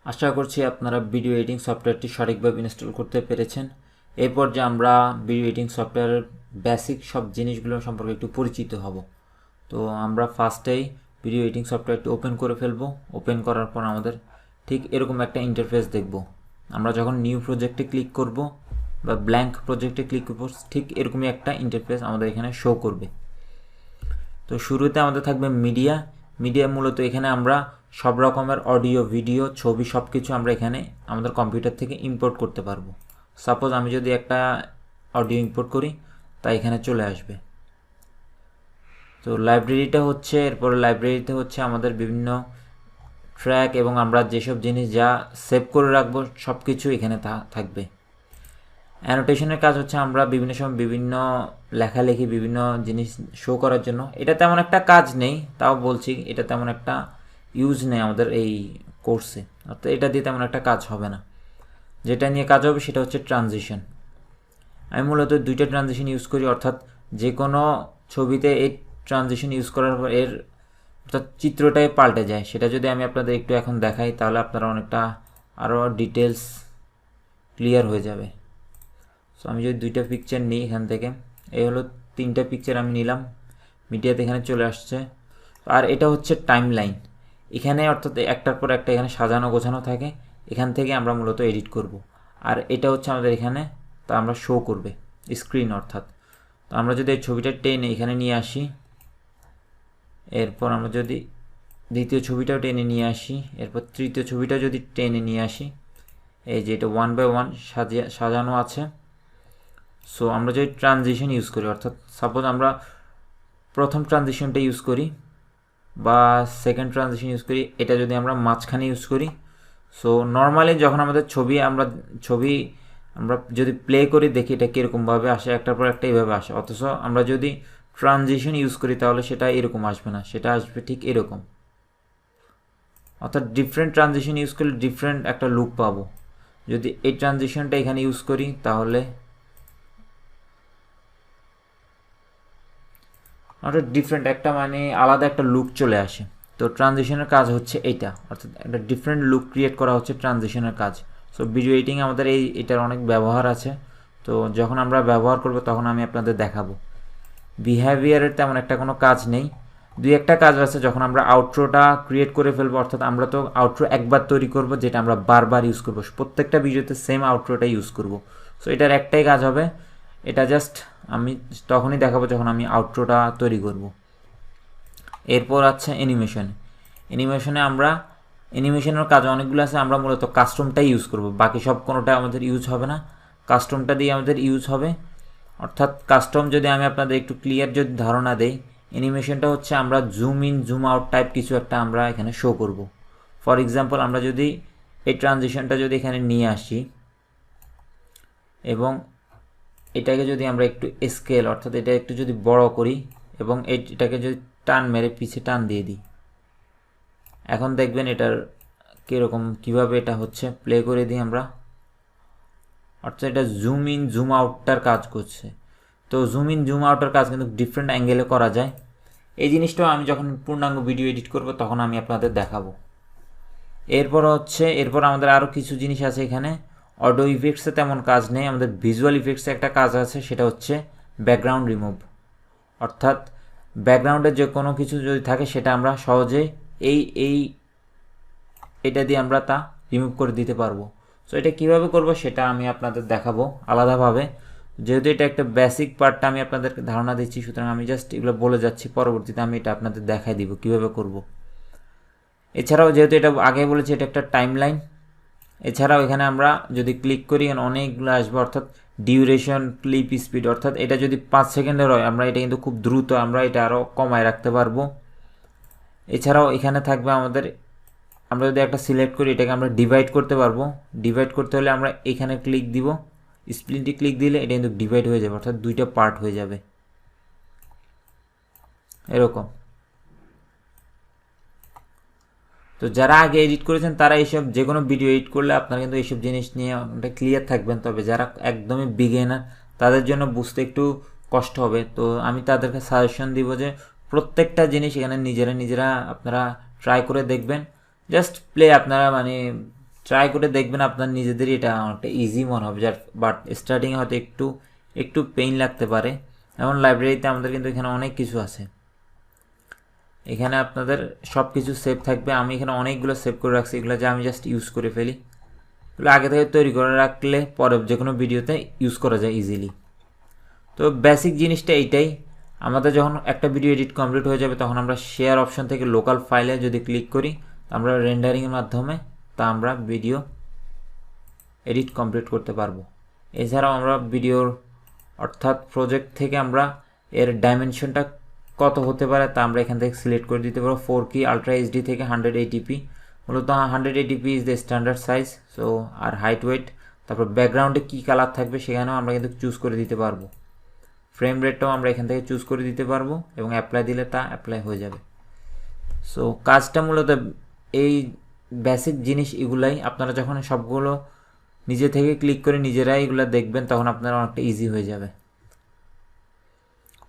আশা করছি আপনারা video editing সফটওয়্যারটি সঠিকভাবে ইনস্টল করতে পেরেছেন। এরপর যে আমরা ভিডিও এডিটিং সফটওয়্যারের বেসিক সব জিনিসগুলো সম্পর্কে একটু পরিচিত হব। তো আমরা ফার্স্টেই ভিডিও এডিটিং সফটওয়্যারটি ওপেন করে ফেলবো। ওপেন করার পর আমাদের ঠিক এরকম একটা ইন্টারফেস দেখব। আমরা যখন নিউ প্রজেক্টে ক্লিক করব বা ব্ল্যাঙ্ক প্রজেক্টে ক্লিক করব, ঠিক এরকমই একটা ইন্টারফেস আমাদের এখানে শো করবে। তো শুরুতে আমাদের থাকবে মিডিয়া। মূলত এখানে আমরা সব রকমের অডিও, ভিডিও, ছবি সব কিছু আমরা এখানে আমাদের কম্পিউটার থেকে ইম্পোর্ট করতে পারবো। সাপোজ আমি যদি একটা অডিও ইম্পোর্ট করি, তা এখানে চলে আসবে। তো লাইব্রেরিটা হচ্ছে, এরপরে লাইব্রেরিতে হচ্ছে আমাদের বিভিন্ন ট্র্যাক এবং আমরা যেসব জিনিস যা সেভ করে রাখবো সব কিছু এখানে থাকবে। অ্যানোটেশনের কাজ হচ্ছে আমরা বিভিন্ন সময় বিভিন্ন লেখালেখি, বিভিন্ন জিনিস শো করার জন্য। এটা তেমন একটা কাজ নেই, তাও বলছি এটা তেমন একটা ইউজ নেই আমাদের এই কোর্সে, অর্থাৎ এটা দিয়ে তেমন একটা কাজ হবে না। যেটা নিয়ে কাজ হবে সেটা হচ্ছে ট্রানজিশন। আমি মূলত দুইটা ট্রানজিশন ইউজ করি, অর্থাৎ যে কোনো ছবিতে এই ট্রানজিশন ইউজ করার পর এর অর্থাৎ চিত্রটাই পাল্টে যায়। সেটা যদি আমি আপনাদের একটু এখন দেখাই, তাহলে আপনারা অনেকটা আরও ডিটেলস ক্লিয়ার হয়ে যাবে। সো আমি যদি দুইটা পিকচার নিই এখান থেকে, এই হলো তিনটা পিকচার আমি নিলাম, মিডিয়াতে এখানে চলে আসছে। আর এটা হচ্ছে টাইম লাইন। এখানে অর্থাৎ একটার পর একটা এখানে সাজানো গোছানো থাকে, এখান থেকে আমরা মূলত এডিট করব। আর এটা হচ্ছে আমাদের এখানে তা আমরা শো করবে স্ক্রিন অর্থাৎ। তো আমরা যদি এই ছবিটা টেনে এখানে নিয়ে আসি, এরপর আমরা যদি দ্বিতীয় ছবিটাও টেনে নিয়ে আসি, এরপর তৃতীয় ছবিটা যদি টেনে নিয়ে আসি, এই যে এটা 1 বাই 1 সাজানো আছে। সো আমরা যদি ট্রানজিশন ইউজ করি, অর্থাৎ সাপোজ আমরা প্রথম ট্রানজিশনটা ইউজ করি বা সেকেন্ড ট্রানজিশন ইউজ করি, এটা যদি আমরা মাঝখানে ইউজ করি, সো নর্মালি যখন আমাদের ছবি আমরা যদি প্লে করি দেখি এটা কীরকমভাবে আসে, একটার পর একটা এইভাবে আসে। অথচ আমরা যদি ট্রানজিশন ইউজ করি তাহলে সেটা এরকম আসবে না, সেটা আসবে ঠিক এরকম। অর্থাৎ ডিফারেন্ট ট্রানজিশন ইউজ করলে ডিফারেন্ট একটা লুক পাবো। যদি এই ট্রানজিশনটা এখানে ইউজ করি তাহলে অর্থাৎ ডিফারেন্ট একটা মানে আলাদা একটা লুক চলে আসে। তো ট্রানজিশনের কাজ হচ্ছে এইটা, অর্থাৎ একটা ডিফারেন্ট লুক ক্রিয়েট করা হচ্ছে ট্রানজিশনের কাজ। সো ভিডিও এডিটিং আমাদের এটার অনেক ব্যবহার আছে। তো যখন আমরা ব্যবহার করব তখন আমি আপনাদের দেখাবো। বিহেভিয়ারের তেমন একটা কোনো কাজ নেই, দুই একটা কাজ আছে যখন আমরা আউটরোটা ক্রিয়েট করে ফেলবো। অর্থাৎ আমরা তো আউটরো একবার তৈরি করব, যেটা আমরা বারবার ইউজ করব, প্রত্যেকটা ভিডিওতে সেম আউটরোটা ইউজ করব। সো এটার একটাই কাজ হবে, এটা জাস্ট আমি তখনই দেখাবো যখন আমি আউটরোটা তৈরি করব। এরপর আছে অ্যানিমেশনে আমরা অ্যানিমেশনের কাজ অনেকগুলো আছে, আমরা মূলত কাস্টমটাই ইউজ করব, বাকি সব কোনোটা আমাদের ইউজ হবে না, কাস্টমটা দিয়ে আমাদের ইউজ হবে। অর্থাৎ কাস্টম যদি আমি আপনাদের একটু ক্লিয়ার যদি ধারণা দেই, অ্যানিমেশনটা হচ্ছে আমরা zoom in zoom out type কিছু একটা আমরা এখানে শো করব। ফর এক্সাম্পল আমরা যদি এই ট্রানজিশনটা যদি এখানে নিয়ে আসি এবং এটাকে যদি আমরা একটু স্কেল অর্থাৎ এটা একটু যদি বড় করি এবং এটাকে যদি টান মেরে পিছে টান দিয়ে দিই, এখন দেখবেন এটার কীভাবে এটা হচ্ছে। প্লে করে দিই আমরা, অর্থাৎ এটা জুম ইন জুম আউটটার কাজ করছে। তো জুম ইন জুম আউটের কাজ কিন্তু ডিফারেন্ট অ্যাঙ্গেলে করা যায়। এই জিনিসটাও আমি যখন পূর্ণাঙ্গ ভিডিও এডিট করব তখন আমি আপনাদের দেখাবো। এরপর আমাদের আরও কিছু জিনিস আছে এখানে। অডিও ইফেক্টসে তেমন কাজ নেই, আমাদের ভিজুয়াল ইফেক্টসে একটা কাজ আছে, সেটা হচ্ছে ব্যাকগ্রাউন্ড রিমুভ। অর্থাৎ ব্যাকগ্রাউন্ডে যে কোনো কিছু যদি থাকে সেটা আমরা সহজে এটা দিয়ে আমরা তা রিমুভ করে দিতে পারবো। সো এটা কীভাবে করব সেটা আমি আপনাদের দেখাবো আলাদাভাবে। যেহেতু এটা একটা বেসিক পার্টটা আমি আপনাদেরকে ধারণা দিচ্ছি, সুতরাং আমি জাস্ট এগুলো বলে যাচ্ছি, পরবর্তীতে আমি এটা আপনাদের দেখাই দিব কীভাবে করব। এছাড়াও যেহেতু এটা আগে বলেছি এটা একটা টাইম লাইন, এছাড়াও এখানে আমরা যদি ক্লিক করি এখানে অনেকগুলো আসবে, অর্থাৎ ডিউরেশন, ক্লিপ স্পিড। অর্থাৎ এটা যদি 5 সেকেন্ডের হয় আমরা এটা কিন্তু খুব দ্রুত আমরা এটা আরও কমায় রাখতে পারবো। এছাড়াও এখানে থাকবে আমরা যদি একটা সিলেক্ট করি এটাকে আমরা ডিভাইড করতে পারবো। ডিভাইড করতে হলে আমরা এখানে ক্লিক দিব, স্প্লিটে ক্লিক দিলে এটা কিন্তু ডিভাইড হয়ে যাবে, অর্থাৎ দুইটা পার্ট হয়ে যাবে এরকম। তো যারা আগে এডিট করেছেন তারা এইসব যে কোনো ভিডিও এডিট করলে আপনারা কিন্তু এইসব জিনিস নিয়ে অনেকটা ক্লিয়ার থাকবেন। তবে যারা একদমই বিগিনার তাদের জন্য বুঝতে একটু কষ্ট হবে। তো আমি তাদেরকে সাজেশন দিব যে প্রত্যেকটা জিনিস এখানে নিজেরা আপনারা ট্রাই করে দেখবেন। জাস্ট প্লে আপনারা ট্রাই করে দেখবেন, আপনার নিজেদেরই এটা অনেকটা ইজি মনে হবে, বাট স্টার্টিংয়ে হয়তো একটু পেইন লাগতে পারে। যেমন লাইব্রেরিতে আমাদের কিন্তু এখানে অনেক কিছু আছে, এখানে আপনাদের সব কিছু সেভ থাকবে। আমি এখানে অনেকগুলো সেভ করে রাখছি, এগুলো যে আমি জাস্ট ইউজ করে ফেলি। এগুলো আগে থেকে তৈরি করে রাখলে পরে যে কোনো ভিডিওতে ইউজ করা যায় ইজিলি। তো বেসিক জিনিসটা এইটাই, আমাদের যখন একটা ভিডিও এডিট কমপ্লিট হয়ে যাবে তখন আমরা শেয়ার অপশন থেকে লোকাল ফাইলে যদি ক্লিক করি, আমরা রেন্ডারিংয়ের মাধ্যমে আমরা ভিডিও এডিট কমপ্লিট করতে পারবো। এছাড়াও আমরা ভিডিওর অর্থাৎ প্রজেক্ট থেকে আমরা এর ডাইমেনশনটা কত হতে পারে তা আমরা এখান থেকে সিলেক্ট করে দিতে পারবো। 4K আলট্রা এইচডি থেকে 180p, মূলত 180p is the standard size. So আর হাইট ওয়েট, তারপর ব্যাকগ্রাউন্ডে কী কালার থাকবে সেখানেও আমরা কিন্তু চুজ করে দিতে পারবো। ফ্রেম রেটটাও আমরা এখান থেকে চুজ করে দিতে পারবো এবং অ্যাপ্লাই দিলে তা অ্যাপ্লাই হয়ে যাবে। সো কাজটা মূলত এই বেসিক জিনিস এগুলাই, আপনারা যখন সবগুলো নিজে থেকে ক্লিক করে নিজেরাই এগুলো দেখবেন তখন আপনারা অনেকটা ইজি হয়ে যাবে।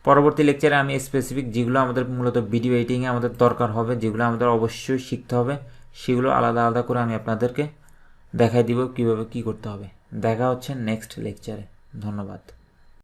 পরবর্তী লেকচারে আমি স্পেসিফিক যেগুলো আমাদের মূলত ভিডিও এডিটিংয়ে আমাদের দরকার হবে, যেগুলো আমাদের অবশ্যই শিখতে হবে, সেগুলো আলাদা আলাদা করে আমি আপনাদেরকে দেখাই দিব কীভাবে কী করতে হবে। দেখা হচ্ছে নেক্সট লেকচারে। ধন্যবাদ।